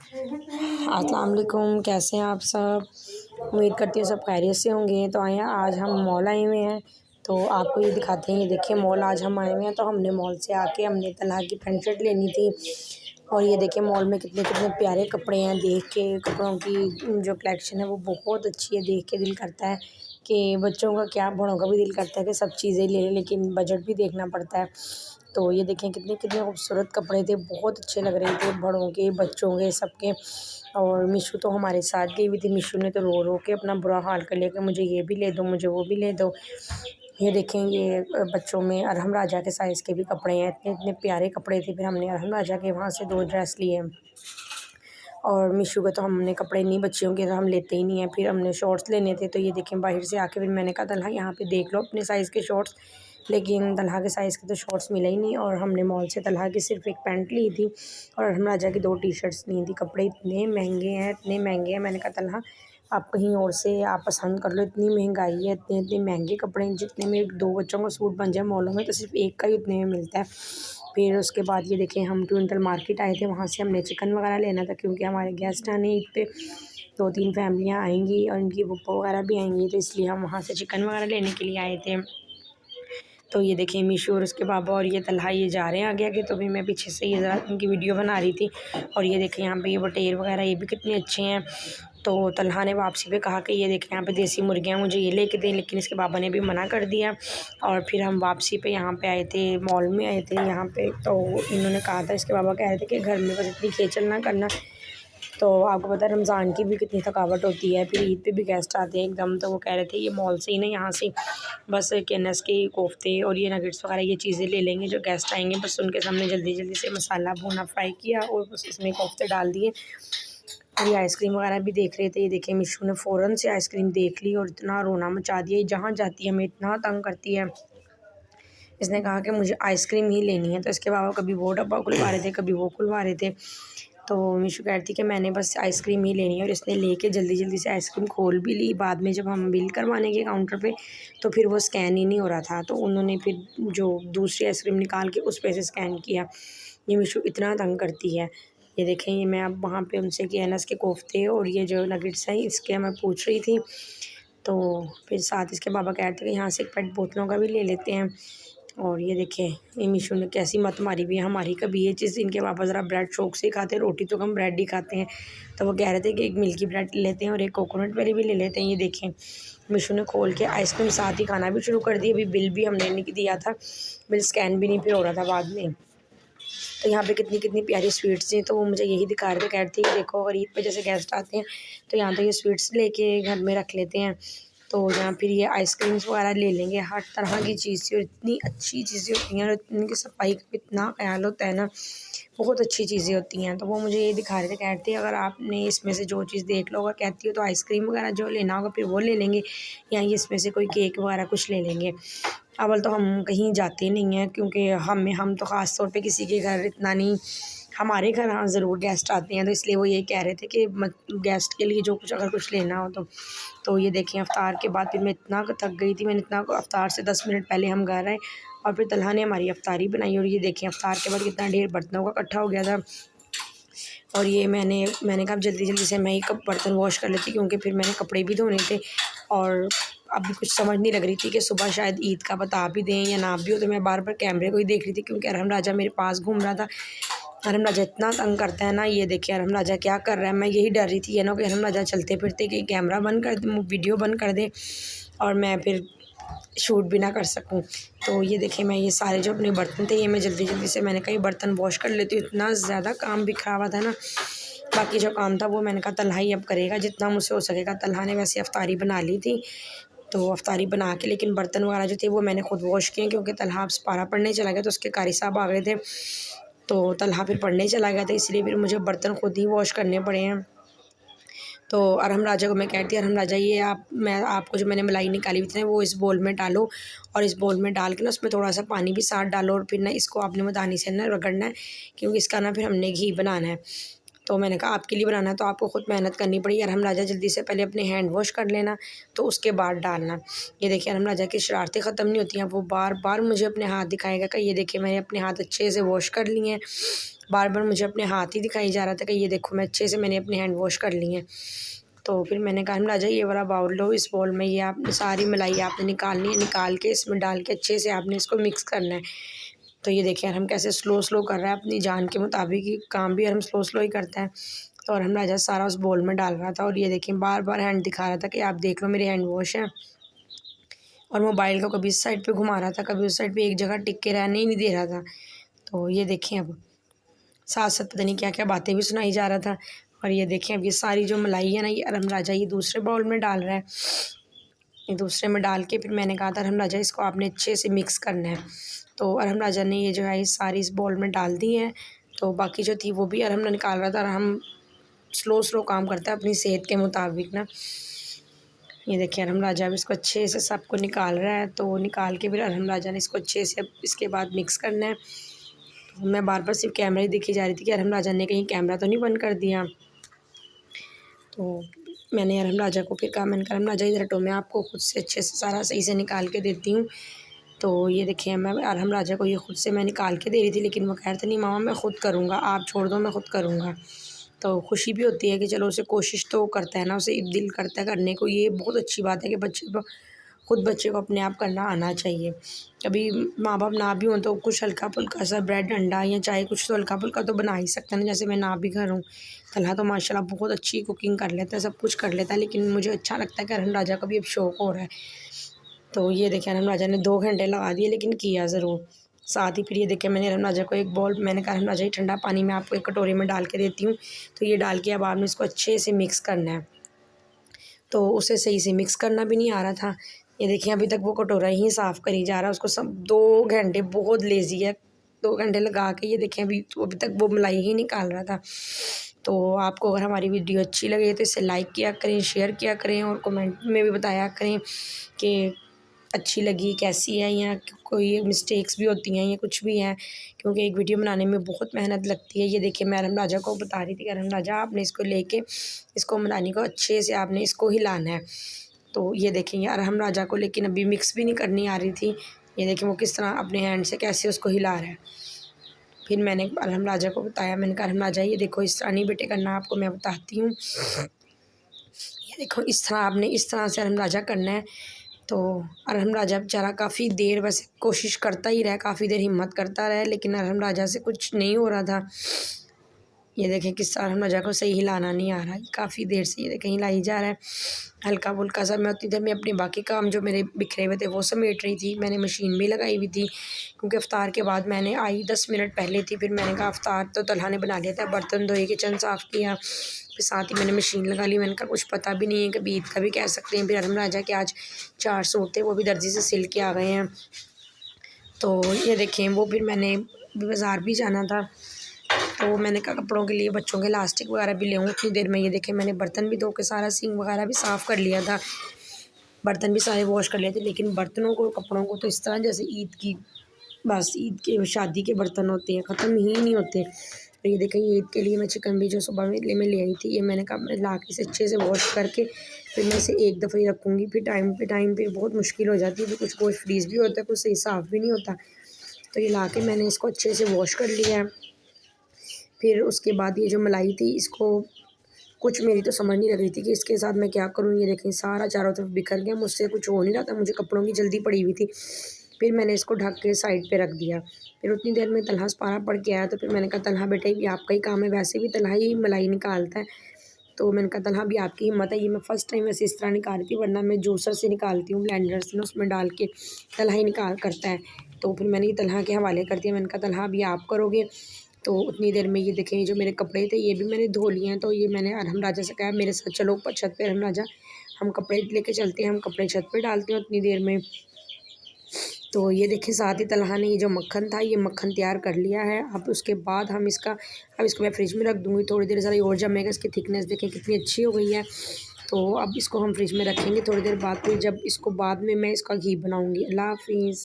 अस्सलाम वालेकुम, कैसे हैं आप सब। उम्मीद करती हूँ सब खैरियत से होंगे। तो आए हैं, आज हम मॉल आए हुए हैं, तो आपको ये दिखाते हैं। ये देखिए मॉल आज हम आए हुए हैं, तो हमने मॉल से आके हमने तलहा की पैंट शर्ट लेनी थी। और ये देखिए मॉल में कितने कितने प्यारे कपड़े हैं। देख के कपड़ों की जो कलेक्शन है वो बहुत अच्छी है। देख के दिल करता है कि बच्चों का क्या, बड़ों का भी दिल करता है कि सब चीज़ें ले लें, लेकिन बजट भी देखना पड़ता है। तो ये देखें कितने कितने खूबसूरत कपड़े थे, बहुत अच्छे लग रहे थे, बड़ों के बच्चों के सबके। और मिशू तो हमारे साथ गई हुई थी। मिशू ने तो रो रो के अपना बुरा हाल कर लिया कि मुझे ये भी ले दो, मुझे वो भी ले दो। ये देखें ये बच्चों में अरहम राजा के साइज़ के भी कपड़े हैं। इतने इतने प्यारे कपड़े थे। फिर हमने अरहम राजा के वहाँ से 2 ड्रेस लिए। और मिशू के तो हमने कपड़े नहीं, बच्चियों के तो हम लेते ही नहीं हैं। फिर हमने शॉर्ट्स लेने थे, तो ये देखें बाहर से आके फिर मैंने कहा तलहा यहाँ पे देख लो अपने साइज़ के शॉर्ट्स। लेकिन तलहा के साइज़ के तो शॉर्ट्स मिले ही नहीं। और हमने मॉल से तलहा की सिर्फ एक पैंट ली थी और अरहम राजा की 2 टी-शर्ट्स ली थी। कपड़े इतने महंगे हैं, इतने महंगे हैं। मैंने कहा तलहा आप कहीं और से आप पसंद कर लो, इतनी महंगाई है, इतने इतने महंगे कपड़े हैं। जितने में 2 बच्चों का सूट बन जाए मॉलों में, तो सिर्फ एक का ही उतने में मिलता है। फिर उसके बाद ये देखें हम ट्विंकल मार्केट आए थे, वहाँ से हमने चिकन वगैरह लेना था, क्योंकि हमारे गेस्ट आने ईद पे 2-3 फैमिलियाँ आएंगी और इनकी फूफा वगैरह भी आएंगी, तो इसलिए हम वहाँ से चिकन वगैरह लेने के लिए आए थे। तो ये देखें मीशू और उसके पापा और ये तलहा ये जा रहे हैं आगे आगे। तो भी मैं पीछे से ये ज़रा उनकी वीडियो बना रही थी। और ये देखें यहाँ पे ये बटेर वगैरह ये भी कितने अच्छे हैं। तो तलहा ने वापसी पे कहा कि ये देखें यहाँ पे देसी मुर्गियाँ मुझे ये लेके दें, लेकिन इसके पापा ने भी मना कर दिया। और फिर हम वापसी पे यहाँ पे आए थे, मॉल में आए थे यहाँ पे। तो इन्होंने कहा था, इसके पापा कह रहे थे कि घर में बस इतनी खेचल ना करना। तो आपको पता है रमज़ान की भी कितनी थकावट होती है, फिर ईद पे भी गेस्ट आते हैं एकदम। तो वो कह रहे थे ये मॉल से ही ना, यहाँ से बस केनस के कोफ्ते और ये नगेट्स वगैरह ये चीज़ें ले लेंगे जो गेस्ट आएंगे। बस उनके सामने जल्दी जल्दी से मसाला भुना फ्राई किया और बस उसमें कोफ्ते डाल दिए। और ये आइसक्रीम वगैरह भी देख रहे थे। ये देखें मिशू ने फ़ौरन से आइसक्रीम देख ली और इतना रोना मचा दिया। जहाँ जाती है हमें इतना तंग करती है। इसने कहा कि मुझे आइसक्रीम ही लेनी है। तो इसके बाबा कभी वो डब्बा खुलवा रहे थे, कभी वो खुलवा रहे थे। तो मिशू कह रही थी कि मैंने बस आइसक्रीम ही लेनी है, और इसने लेके जल्दी जल्दी से आइसक्रीम खोल भी ली। बाद में जब हम बिल करवाने के काउंटर पे, तो फिर वो स्कैन ही नहीं हो रहा था, तो उन्होंने फिर जो दूसरी आइसक्रीम निकाल के उस पे से स्कैन किया। ये मिशू इतना तंग करती है। ये देखें ये मैं अब वहाँ पे उनसे कि अनस के कोफ्ते और ये जो नगेट्स हैं इसके मैं पूछ रही थी। तो फिर साथ इसके बाबा कह रहे थे कि यहाँ से एक पेट बोतलों का भी ले लेते हैं। और ये देखें ये मीशू ने कैसी मत मारी हुई है हमारी। कभी ये चीज़ इनके पापा ज़रा ब्रेड शौक से ही खाते हैं, रोटी तो कम ब्रेड ही खाते हैं। तो वो कह रहे थे कि एक मिल्की ब्रेड ले लेते हैं और एक कोकोनट वाली भी ले लेते हैं। ये देखें मीशू ने खोल के आइसक्रीम साथ ही खाना भी शुरू कर दी। अभी बिल भी हमने नहीं दिया था, बिल स्कैन भी नहीं फिर हो रहा था बाद में। तो यहाँ पे कितनी कितनी प्यारी स्वीट्स थी, तो वो मुझे यही दिखा रहे थे। कह रही थी कि देखो अगर ईद पे जैसे गेस्ट आते हैं तो यहाँ तो ये स्वीट्स लेके घर में रख लेते हैं, तो यहाँ फिर ये आइसक्रीम्स वगैरह ले लेंगे। हर तरह की चीज़ थी और इतनी अच्छी चीज़ें होती हैं और इनकी सफाई का इतना ख्याल होता है ना, बहुत अच्छी चीज़ें होती हैं। तो वो मुझे ये दिखा रहे थे, कह रहे थे अगर आपने इसमें से जो चीज़ देख लो, अगर कहती हो तो आइसक्रीम वगैरह जो लेना होगा फिर वो ले लेंगे, या ये इसमें से कोई केक वगैरह कुछ ले लेंगे। अव्वल तो हम कहीं जाते नहीं हैं, क्योंकि हम तो ख़ास तौर पे किसी के घर इतना नहीं। हमारे घर हाँ ज़रूर गेस्ट आते हैं, तो इसलिए वो ये कह रहे थे कि गेस्ट के लिए जो कुछ अगर कुछ लेना हो तो ये देखें अफ्तार के बाद फिर मैं इतना थक गई थी। मैंने इतना अफ्तार से 10 मिनट पहले हम घर आए और फिर तलहा ने हमारी अफ्तारी बनाई। और ये देखें अफ्तार के बाद कितना ढेर बर्तनों का इकट्ठा हो गया था। और ये मैंने कहा जल्दी जल्दी से मैं ही बर्तन वॉश कर लेती, क्योंकि फिर मैंने कपड़े भी धोने थे। और अभी कुछ समझ नहीं लग रही थी कि सुबह शायद ईद का बता भी दें या ना भी हो। तो मैं बार बार कैमरे को ही देख रही थी, क्योंकि अरहम राजा मेरे पास घूम रहा था। अरहम राजा इतना तंग करता है ना। ये देखिए अरहम राजा क्या कर रहा है। मैं यही डर रही थी ये ना कि अरहम राजा चलते फिरते कि कैमरा बंद कर दे, वीडियो बंद कर दे और मैं फिर शूट भी ना कर सकूं। तो ये देखिए मैं ये सारे जो अपने बर्तन थे ये मैं जल्दी जल्दी से मैंने कहा बर्तन वॉश कर लेती हूँ। इतना ज़्यादा काम बिखरा हुआ था ना। बाकी जो काम था वो मैंने कहा तलहा ही अब करेगा जितना मुझसे हो सकेगा। तलहा ने वैसे अफ्तारी बना ली थी, तो अफ्तारी बना के लेकिन बर्तन वगैरह जो थे वो मैंने खुद वॉश किए, क्योंकि तलहा अब पारा पढ़ने चला गया तो उसके कारी साहब आ गए थे। तो तलहा फिर पढ़ने चला गया था, इसलिए फिर मुझे बर्तन खुद ही वॉश करने पड़े हैं। तो अरहम राजा को मैं कहती अरहम राजा ये मैं आपको जो मैंने मलाई निकाली हुई थी ना वो इस बोल में डालो, और इस बोल में डाल के ना उसमें थोड़ा सा पानी भी साथ डालो, और फिर ना इसको आपने मदानी से ना रगड़ना है, क्योंकि इसका ना फिर हमने घी बनाना है। तो मैंने कहा आपके लिए बनाना है तो आपको ख़ुद मेहनत करनी पड़ी। अरहम राजा जल्दी से पहले अपने हैंड वॉश कर लेना, तो उसके बाद डालना। ये देखिए अरहम राजा की शरारतें ख़त्म नहीं होती हैं, वो बार बार मुझे अपने हाथ दिखाएगा कि ये देखिए मैंने अपने हाथ अच्छे से वॉश कर लिए हैं। बार बार मुझे अपने हाथ ही दिखाई जा रहा था कि ये देखो मैं अच्छे से मैंने अपने हैंड वॉश कर लिए हैं। तो फिर मैंने कहा अरहम राजा ये वाला बाउल लो, इस बाउल में ये आपने सारी मलाई आपने निकालनी है, निकाल के इसमें डाल के अच्छे से आपने इसको मिक्स करना है। तो ये देखिए अरहम कैसे स्लो स्लो कर रहा है, अपनी जान के मुताबिक ही काम भी अरहम स्लो स्लो ही करता है। तो अरहम राजा सारा उस बाउल में डाल रहा था और ये देखिए बार बार हैंड दिखा रहा था कि आप देख लो मेरे हैंड वॉश हैं। और मोबाइल को कभी इस साइड पे घुमा रहा था, कभी उस साइड पे, एक जगह टिक के रहने ही नहीं दे रहा था। तो ये देखें अब साथ साथ पता नहीं क्या क्या बातें भी सुनाई जा रहा था। और ये देखें अब ये सारी जो मलाई है ना, ये अरहम राजा ये दूसरे बाउल में डाल रहा है। ये दूसरे में डाल के फिर मैंने कहा था अरहम राजा इसको आपने अच्छे से मिक्स करना है। तो अरहम राजा ने ये जो है ये सारी इस बाउल में डाल दी है। तो बाकी जो थी वो भी अरहम ने निकाल रहा था। अरहम स्लो स्लो काम करता है अपनी सेहत के मुताबिक ना। ये देखिए अरहम राजा अब इसको अच्छे से सबको निकाल रहा है। तो निकाल के फिर अरहम राजा ने इसको अच्छे से अब इसके बाद मिक्स करना है। तो मैं बार बार सिर्फ कैमरा ही देखी जा रही थी कि अरहम राजा ने कहीं कैमरा तो नहीं बंद कर दिया। तो मैंने अरहम राजा को फिर कहा, मैंने कहा अरहम राजा इधर हटो, मैं आपको खुद से अच्छे से सारा सही से निकाल के देती हूँ। तो ये देखिए मैं अरहम राजा को ये खुद से मैं निकाल के दे रही थी, लेकिन वो कह रहा था नहीं मामा मैं ख़ुद करूँगा, आप छोड़ दो मैं ख़ुद करूँगा। तो खुशी भी होती है कि चलो उसे कोशिश तो करता है ना, उसे दिल करता है करने को। ये बहुत अच्छी बात है कि बच्चे को अपने आप करना आना चाहिए। कभी माँ बाप ना भी हों तो कुछ हल्का फुल्का सा ब्रेड अंडा या चाय कुछ तो हल्का फुल्का तो बना ही सकते हैं ना। जैसे मैं ना भी घर हूँ, तलहा तो माशाल्लाह बहुत अच्छी कुकिंग कर लेता है, सब कुछ कर लेता है, लेकिन मुझे अच्छा लगता है कि अरहम राजा का भी अब शौक़ हो रहा है। तो ये देखिए अरहम राजा ने 2 घंटे लगा दिए, लेकिन किया ज़रूर। साथ ही फिर ये देखिए मैंने अरहम राजा को एक बाउल, मैंने कहा अरहम राजा ये ठंडा पानी मैं आपको एक कटोरे में डाल के देती हूँ। तो ये डाल के अब आपने इसको अच्छे से मिक्स करना है। तो उसे सही से मिक्स करना भी नहीं आ रहा था। ये देखिए अभी तक वो कटोरा ही साफ़ करी जा रहा है, उसको सब 2 घंटे, बहुत लेज़ी है। 2 घंटे लगा के ये देखें अभी तक वो मलाई ही निकाल रहा था। तो आपको अगर हमारी वीडियो अच्छी लगे तो इसे लाइक किया करें, शेयर किया करें और कमेंट में भी बताया करें कि अच्छी लगी, कैसी है, या कोई मिस्टेक्स भी होती हैं या कुछ भी है, क्योंकि एक वीडियो बनाने में बहुत मेहनत लगती है। ये देखिए मैं अरहम राजा को बता रही थी कि अरहम राजा आपने इसको लेके इसको मदानी को अच्छे से आपने इसको हिलाना है। तो ये देखेंगे अरहम राजा को लेकिन अभी मिक्स भी नहीं करनी आ रही थी। ये देखें वो किस तरह अपने हैंड से कैसे उसको हिला रहा है। फिर मैंने अरहम राजा को बताया, मैंने कहा अरहम राजा ये देखो इस तरह नहीं बेटे करना, आपको मैं बताती हूँ। ये देखो इस तरह आपने इस तरह से अरहम राजा करना है। तो अरहम राजा बेचारा काफ़ी देर वैसे कोशिश करता ही रहा, काफ़ी देर हिम्मत करता रहा, लेकिन अरहम राजा से कुछ नहीं हो रहा था। ये देखें किस अरहम राजा को सही हिलाना नहीं आ रहा है, काफ़ी देर से ये देखें हिलाई जा रहा है हल्का फुल्का सा। मैं उतनी देर में अपने बाकी काम जो मेरे बिखरे हुए थे वो समेट रही थी। मैंने मशीन भी लगाई हुई थी, क्योंकि अफ्तार के बाद मैंने आई 10 मिनट पहले थी। फिर मैंने कहा अफ्तार तो तलहा ने बना लिया था, बर्तन धोए, किचन साफ़ किया, फिर साथ ही मैंने मशीन लगा ली। मैंने कहा कुछ पता भी नहीं है, कभी ईद का भी कह सकते हैं। फिर अरहम राजा के आज 4 सूट थे, वो भी दर्जी से सिल के आ गए हैं। तो ये देखें वो फिर मैंने बाज़ार भी जाना था, तो मैंने कहा कपड़ों के लिए बच्चों के इलास्टिक वगैरह भी ले आऊँ उतनी देर में। ये देखें मैंने बर्तन भी धो के सारा सिंक वगैरह भी साफ़ कर लिया था, बर्तन भी सारे वॉश कर लिए थे, लेकिन बर्तनों को कपड़ों को तो इस तरह जैसे ईद की बस ईद के शादी के बर्तन होते हैं, ख़त्म ही नहीं होते। तो ये देखें ईद के लिए मैं चिकन भी जो सुबह में ले आई थी, ये मैंने कहा मैं ला के इसे अच्छे से वॉश करके फिर मैं इसे एक दफ़ा ही रखूँगी। फिर टाइम पे टाइम फिर बहुत मुश्किल हो जाती है, फिर कुछ गोश्त फ्रीज़ भी होता है, कुछ सही साफ़ भी नहीं होता। तो ये ला के मैंने इसको अच्छे से वॉश कर लिया है। फिर उसके बाद ये जो मलाई थी इसको कुछ मेरी तो समझ नहीं लग रही थी कि इसके साथ मैं क्या करूँ। ये देखें सारा चारों तरफ बिखर गया, मुझसे कुछ हो नहीं रहा था, मुझे कपड़ों की जल्दी पड़ी हुई थी। फिर मैंने इसको ढक के साइड पे रख दिया। फिर उतनी देर में तलहा पारा पड़ के आया, तो फिर मैंने कहा तलहा बेटा ये आपका ही काम है, वैसे भी तलहा ही मलाई निकालता है। तो मैंने कहा तलहा भी आपकी हिम्मत है, ये मैं फ़र्स्ट टाइम वैसे इस तरह निकाल रही थी, वरना मैं जूसर से निकालती हूँ, ब्लेंडर से ना उसमें डाल के तलहा ही निकाल करता है। तो फिर मैंने ये तलहा के हवाले कर दिया। मैंने कहा तलहा अभी आप करोगे। तो उतनी देर में ये देखें ये जो मेरे कपड़े थे ये भी मैंने धो लिए हैं। तो ये मैंने अरहम राजा से कहा मेरे साथ चलो ऊपर छत पे अरहम राजा, हम कपड़े लेके चलते हैं, हम कपड़े छत पे डालते हैं उतनी देर में। तो ये देखें साथ ही तलहा ने ये जो मक्खन था ये मक्खन तैयार कर लिया है। अब उसके बाद अब इसको मैं फ्रिज में रख दूँगी, थोड़ी देर ज़रा और जमेगा। इसकी थिकनेस देखें कितनी अच्छी हो गई है। तो अब इसको हम फ्रिज में रखेंगे थोड़ी देर बाद, फिर जब इसको बाद में मैं इसका घी बनाऊँगी। अल्लाह हाफ़िज़।